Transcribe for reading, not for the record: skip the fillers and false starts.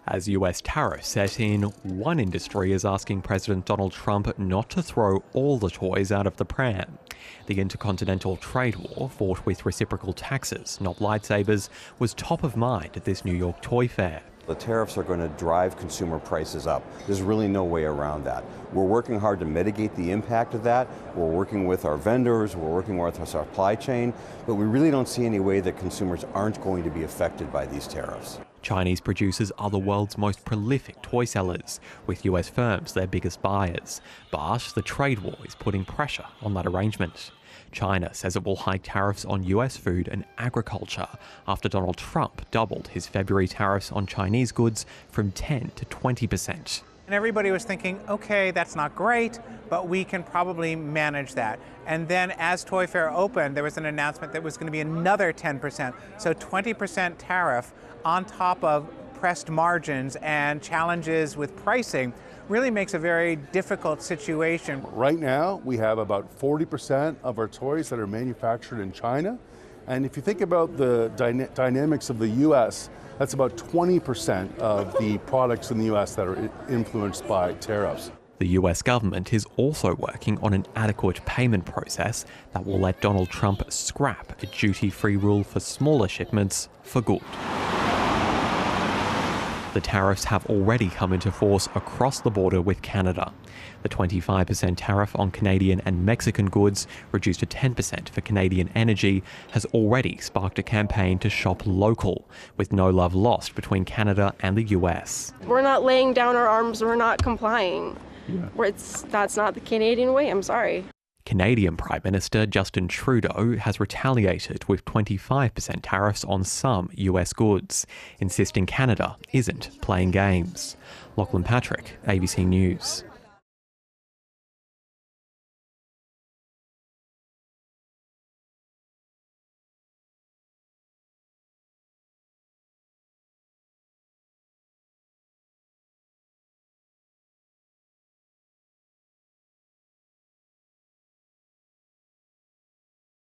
As US tariffs set in, one industry is asking President Donald Trump not to throw all the toys out of the pram. The intercontinental trade war, fought with reciprocal taxes, not lightsabers, was top of mind at this New York toy fair. The tariffs are going to drive consumer prices up. There's really no way around that. We're working hard to mitigate the impact of that. We're working with our vendors, we're working with our supply chain, but we really don't see any way that consumers aren't going to be affected by these tariffs. Chinese producers are the world's most prolific toy sellers, with US firms their biggest buyers. But the trade war is putting pressure on that arrangement. China says it will hike tariffs on US food and agriculture after Donald Trump doubled his February tariffs on Chinese goods from 10 to 20%. And everybody was thinking, okay, that's not great, but we can probably manage that. And then as Toy Fair opened, there was an announcement that was going to be another 10%. So 20% tariff on top of pressed margins and challenges with pricing really makes a very difficult situation. Right now, we have about 40% of our toys that are manufactured in China. And if you think about the dynamics of the US, that's about 20% of the products in the US that are influenced by tariffs. The US government is also working on an adequate payment process that will let Donald Trump scrap a duty-free rule for smaller shipments for good. The tariffs have already come into force across the border with Canada. The 25% tariff on Canadian and Mexican goods, reduced to 10% for Canadian energy, has already sparked a campaign to shop local, with no love lost between Canada and the US. We're not laying down our arms, we're not complying. That's not the Canadian way, I'm sorry. Canadian Prime Minister Justin Trudeau has retaliated with 25% tariffs on some US goods, insisting Canada isn't playing games. Lachlan Patrick, ABC News.